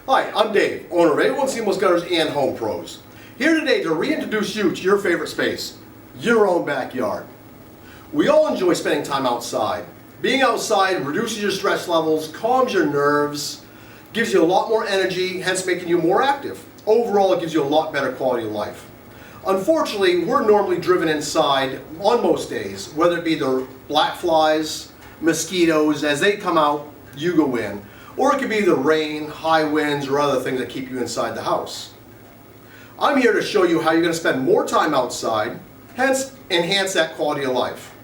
Hi, I'm Dave, owner of A1 Seamless Gutters and Home Pros. Here today to reintroduce you to your favorite space, your own backyard. We all enjoy spending time outside. Being outside reduces your stress levels, calms your nerves, gives you a lot more energy, hence making you more active. Overall, it gives you a lot better quality of life. Unfortunately, we're normally driven inside on most days, whether it be the black flies, mosquitoes, as they come out, you go in. Or it could be the rain, high winds, or other things that keep you inside the house. I'm here to show you how you're going to spend more time outside, hence enhance that quality of life.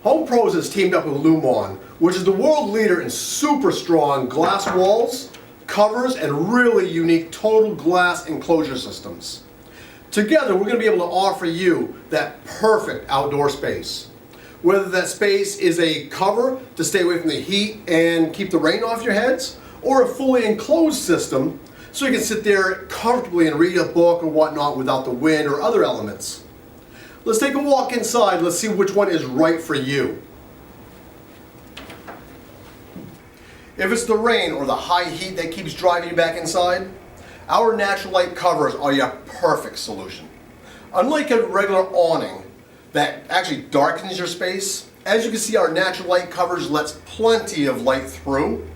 Home Pros has teamed up with Lumon, which is the world leader in super strong glass walls, covers, and really unique total glass enclosure systems. Together, we're going to be able to offer you that perfect outdoor space. Whether that space is a cover to stay away from the heat and keep the rain off your heads, or a fully enclosed system so you can sit there comfortably and read a book or whatnot without the wind or other elements. Let's take a walk inside. Let's see which one is right for you. If it's the rain or the high heat that keeps driving you back inside, our natural light covers are your perfect solution. Unlike a regular awning that actually darkens your space, as you can see, our natural light covers lets plenty of light through,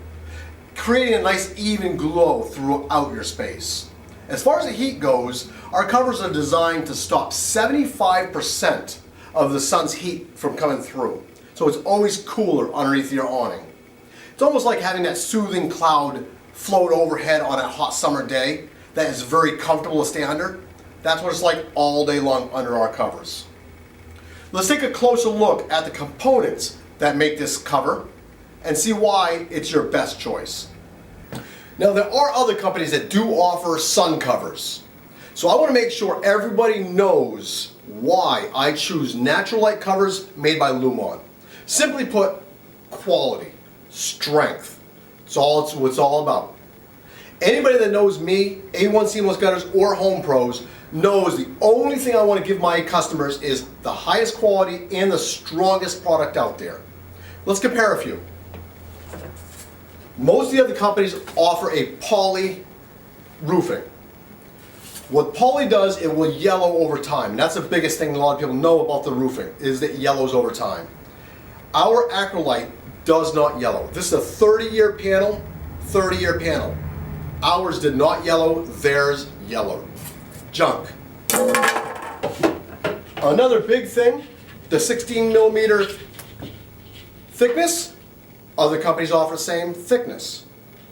creating a nice even glow throughout your space. As far as the heat goes, our covers are designed to stop 75% of the sun's heat from coming through. So it's always cooler underneath your awning. It's almost like having that soothing cloud float overhead on a hot summer day that is very comfortable to stay under. That's what it's like all day long under our covers. Let's take a closer look at the components that make this cover and see why it's your best choice. Now, there are other companies that do offer sun covers. So I want to make sure everybody knows why I choose natural light covers made by Lumon. Simply put, quality, strength. It's what it's all about. Anybody that knows me, A1 Seamless Gutters or Home Pros, knows the only thing I want to give my customers is the highest quality and the strongest product out there. Let's compare a few. Most of the other companies offer a poly roofing. What poly does, it will yellow over time. And that's the biggest thing a lot of people know about the roofing, is that it yellows over time. Our Acrylite does not yellow. This is a 30-year panel, 30-year panel. Ours did not yellow, theirs yellowed. Junk. Another big thing, the 16 millimeter thickness. Other companies offer the same thickness.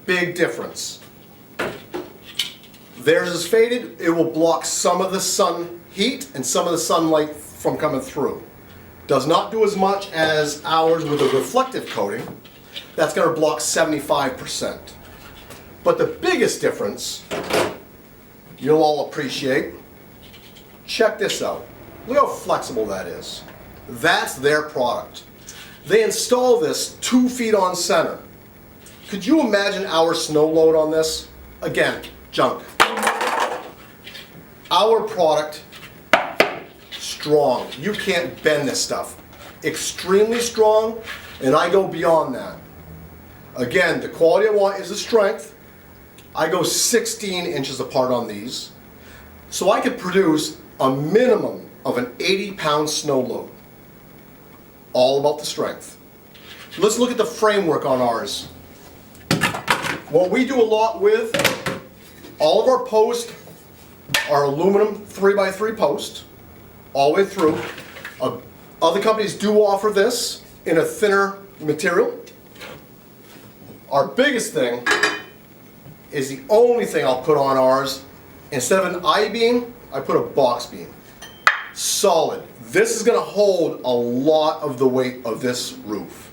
Big difference. Theirs is faded. It will block some of the sun heat and some of the sunlight from coming through. Does not do as much as ours with a reflective coating. That's going to block 75%. But the biggest difference you'll all appreciate, check this out. Look how flexible that is. That's their product. They install this 2 feet on center. Could you imagine our snow load on this? Again, junk. Our product, strong. You can't bend this stuff. Extremely strong, and I go beyond that. Again, the quality I want is the strength. I go 16 inches apart on these, so I could produce a minimum of an 80-pound snow load. All about the strength. Let's look at the framework on ours. What we do a lot with, all of our posts are aluminum 3x3 post, all the way through. Other companies do offer this in a thinner material. Our biggest thing is the only thing I'll put on ours. Instead of an I-beam, I put a box beam. Solid. This is going to hold a lot of the weight of this roof.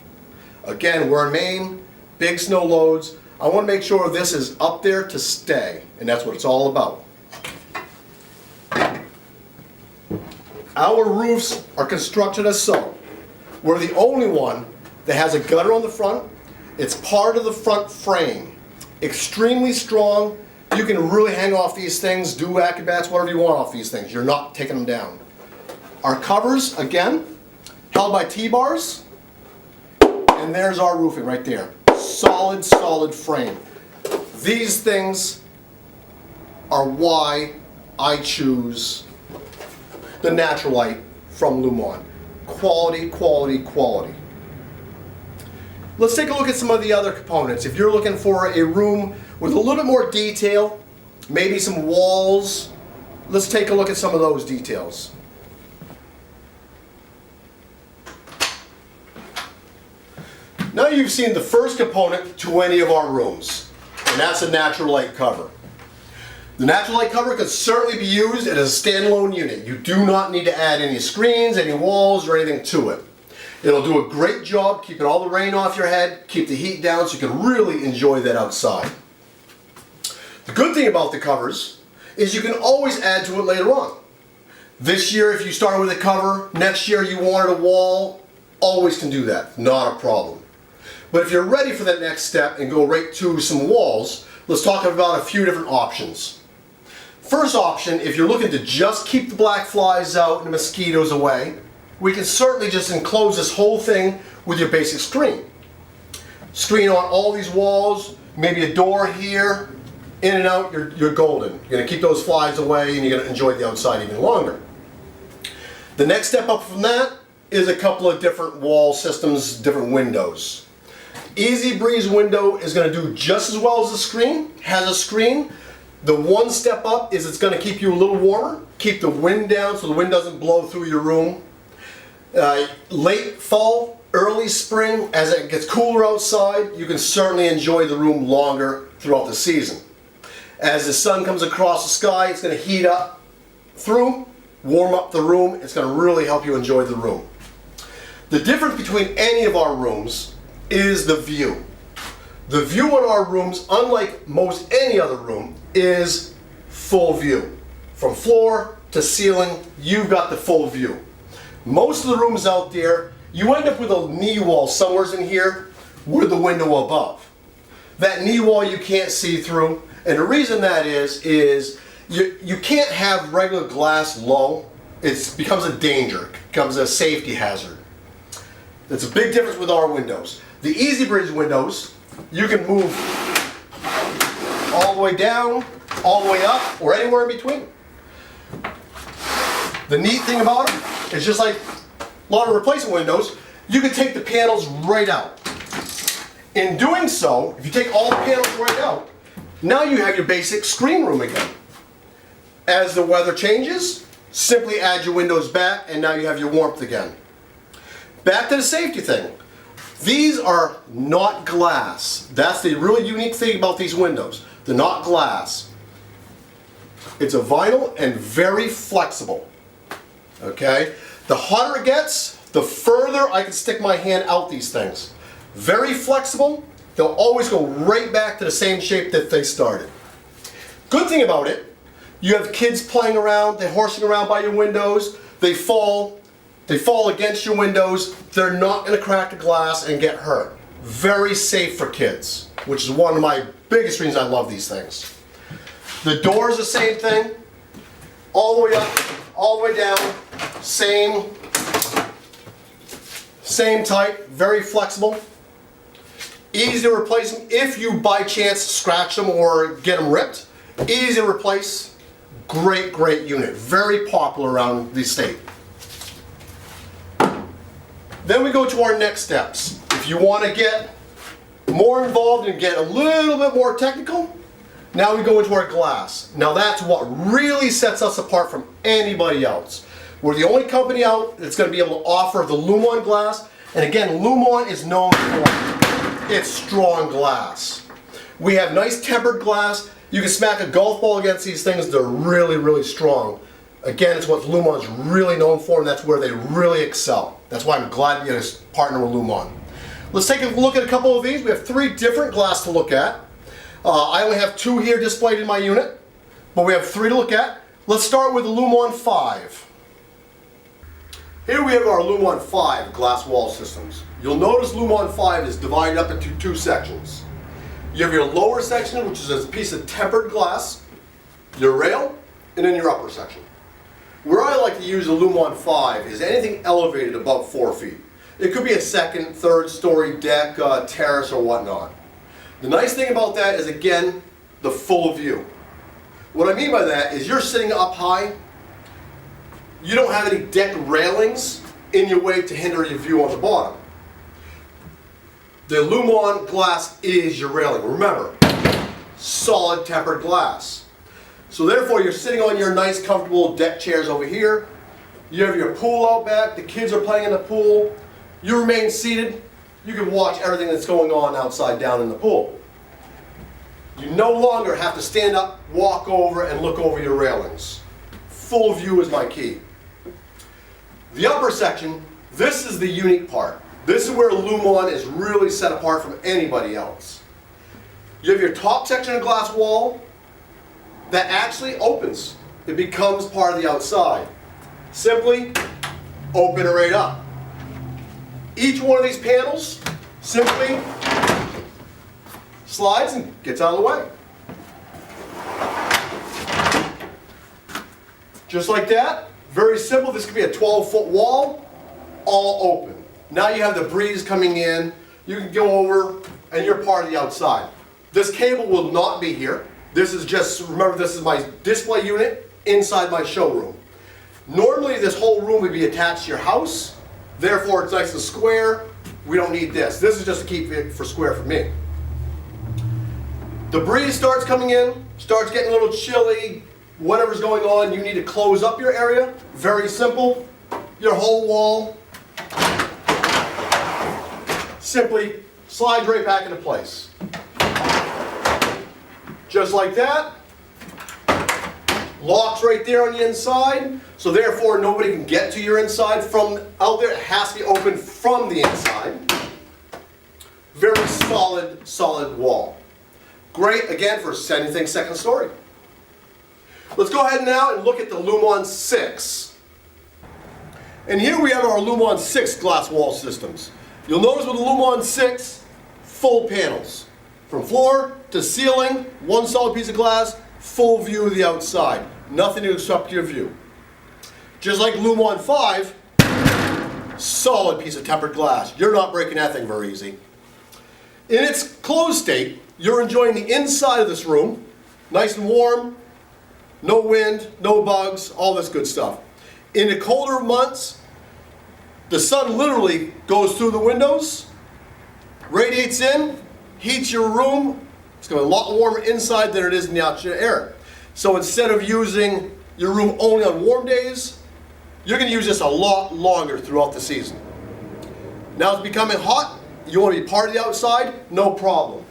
Again, we're in Maine, big snow loads. I want to make sure this is up there to stay, and that's what it's all about. Our roofs are constructed as so. We're the only one that has a gutter on the front. It's part of the front frame. Extremely strong. You can really hang off these things, do acrobats, whatever you want off these things. You're not taking them down. Our covers, again, held by T-bars. And there's our roofing right there. Solid, solid frame. These things are why I choose the Natural Light from Lumon. Quality, quality, quality. Let's take a look at some of the other components. If you're looking for a room with a little bit more detail, maybe some walls, let's take a look at some of those details. Now you've seen the first component to any of our rooms, and that's a natural light cover. The natural light cover can certainly be used as a standalone unit. You do not need to add any screens, any walls, or anything to it. It'll do a great job keeping all the rain off your head, keep the heat down so you can really enjoy that outside. The good thing about the covers is you can always add to it later on. This year if you started with a cover, next year you wanted a wall, always can do that, not a problem. But if you're ready for that next step and go right to some walls, let's talk about a few different options. First option, if you're looking to just keep the black flies out and the mosquitoes away, we can certainly just enclose this whole thing with your basic screen. Screen on all these walls, maybe a door here, in and out, you're golden. You're going to keep those flies away and you're going to enjoy the outside even longer. The next step up from that is a couple of different wall systems, different windows. Easy Breeze window is going to do just as well as the screen, has a screen. The one step up is it's going to keep you a little warmer, keep the wind down so the wind doesn't blow through your room. Late fall, early spring, as it gets cooler outside, you can certainly enjoy the room longer throughout the season. As the sun comes across the sky, it's going to heat up through, warm up the room. It's going to really help you enjoy the room. The difference between any of our rooms is the view. The view in our rooms, unlike most any other room, is full view. From floor to ceiling, you've got the full view. Most of the rooms out there, you end up with a knee wall somewhere in here with the window above. That knee wall you can't see through, and the reason that is you can't have regular glass low. It becomes a danger, it becomes a safety hazard. That's a big difference with our windows. The Easy Breeze windows, you can move all the way down, all the way up, or anywhere in between. The neat thing about them is just like a lot of replacement windows, you can take the panels right out. In doing so, if you take all the panels right out, now you have your basic screen room again. As the weather changes, simply add your windows back and now you have your warmth again. Back to the safety thing. These are not glass. That's the really unique thing about these windows. They're not glass. It's a vinyl and very flexible. Okay? The hotter it gets, the further I can stick my hand out these things. Very flexible. They'll always go right back to the same shape that they started. Good thing about it, you have kids playing around, they're horsing around by your windows, they fall against your windows, they're not going to crack the glass and get hurt. Very safe for kids, which is one of my biggest reasons I love these things. The door is the same thing, all the way up, all the way down, same type, very flexible. Easy to replace them if you by chance scratch them or get them ripped. Easy to replace, great unit, very popular around the state. Then we go to our next steps. If you want to get more involved and get a little bit more technical, now we go into our glass. Now that's what really sets us apart from anybody else. We're the only company out that's going to be able to offer the Lumon glass, and again, Lumon is known for its strong glass. We have nice tempered glass. You can smack a golf ball against these things, they're really strong. Again, it's what Lumon's really known for, and that's where they really excel. That's why I'm glad to get a partner with Lumon. Let's take a look at a couple of these. We have 3 different glass to look at. I only have 2 here displayed in my unit, but we have 3 to look at. Let's start with the Lumon 5. Here we have our Lumon 5 glass wall systems. You'll notice Lumon 5 is divided up into 2 sections. You have your lower section, which is a piece of tempered glass, your rail, and then your upper section. Where I like to use the Lumon 5 is anything elevated above 4 feet. It could be a 2nd, 3rd story deck, terrace, or whatnot. The nice thing about that is, again, the full view. What I mean by that is you're sitting up high, you don't have any deck railings in your way to hinder your view on the bottom. The Lumon glass is your railing. Remember, solid tempered glass. So therefore you're sitting on your nice comfortable deck chairs over here. You have your pool out back, the kids are playing in the pool. You remain seated, you can watch everything that's going on outside down in the pool. You no longer have to stand up, walk over, and look over your railings. Full view is my key. The upper section, this is the unique part. This is where Lumon is really set apart from anybody else. You have your top section of glass wall that actually opens. It becomes part of the outside. Simply open it right up. Each one of these panels simply slides and gets out of the way. Just like that. Very simple. This could be a 12-foot wall, all open. Now you have the breeze coming in. You can go over and you're part of the outside. This cable will not be here. This is just, remember, this is my display unit inside my showroom. Normally this whole room would be attached to your house. Therefore it's nice and square. We don't need this. This is just to keep it for square for me. The breeze starts coming in, starts getting a little chilly, whatever's going on, you need to close up your area. Very simple. Your whole wall simply slides right back into place. Just like that. Locks right there on the inside, so therefore nobody can get to your inside from out there. It has to be open from the inside. Very solid wall. Great, again, for anything second story. Let's go ahead now and look at the Lumon 6. And here we have our Lumon 6 glass wall systems. You'll notice with the Lumon 6, full panels. From floor to ceiling, one solid piece of glass, full view of the outside. Nothing to obstruct your view. Just like Lumon 5, solid piece of tempered glass. You're not breaking that thing very easy. In its closed state, you're enjoying the inside of this room. Nice and warm, no wind, no bugs, all this good stuff. In the colder months, the sun literally goes through the windows, radiates in, heats your room. It's going to be a lot warmer inside than it is in the outside air. So instead of using your room only on warm days, you're going to use this a lot longer throughout the season. Now it's becoming hot, you want to be part of the outside, no problem.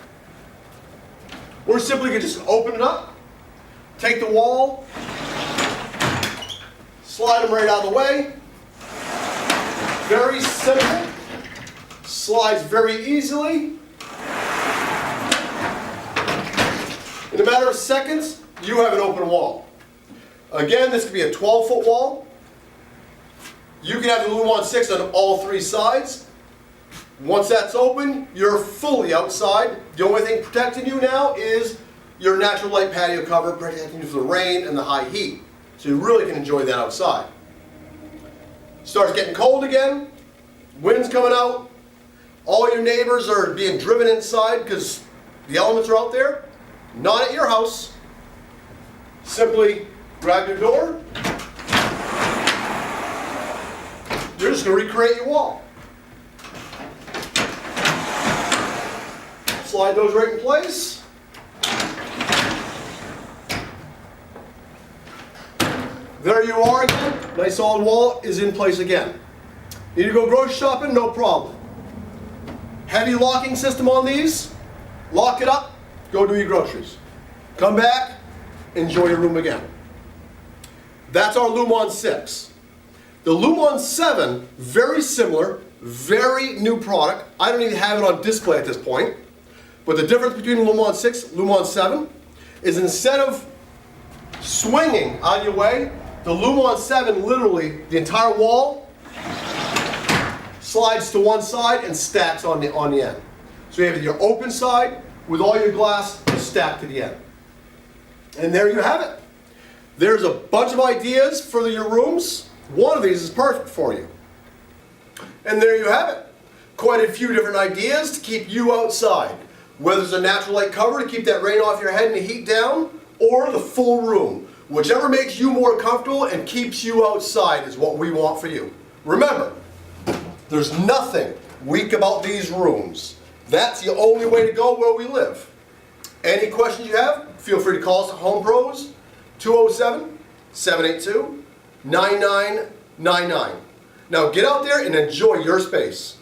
We're simply going to just open it up, take the wall, slide them right out of the way. Very simple, slides very easily. In a matter of seconds, you have an open wall. Again, this could be a 12-foot wall. You can have the Lumon 6 on all three sides. Once that's open, you're fully outside. The only thing protecting you now is your natural light patio cover, protecting you from the rain and the high heat. So you really can enjoy that outside. Starts getting cold again, wind's coming out, all your neighbors are being driven inside because the elements are out there. Not at your house. Simply grab your door. You're just going to recreate your wall. Slide those right in place. There you are again. Nice solid wall is in place again. Need to go grocery shopping? No problem. Heavy locking system on these. Lock it up. Go do your groceries. Come back, enjoy your room again. That's our Lumon 6. The Lumon 7, very similar, very new product. I don't even have it on display at this point. But the difference between Lumon 6 and Lumon 7 is instead of swinging out of your way, the Lumon 7 literally, the entire wall slides to one side and stacks on the end. So you have your open side with all your glass stacked to the end. And there you have it. There's a bunch of ideas for your rooms. One of these is perfect for you. And there you have it. Quite a few different ideas to keep you outside. Whether it's a natural light cover to keep that rain off your head and the heat down, or the full room. Whichever makes you more comfortable and keeps you outside is what we want for you. Remember, there's nothing weak about these rooms. That's the only way to go where we live. Any questions you have, feel free to call us at Home Pros, 207-782-9999. Now get out there and enjoy your space.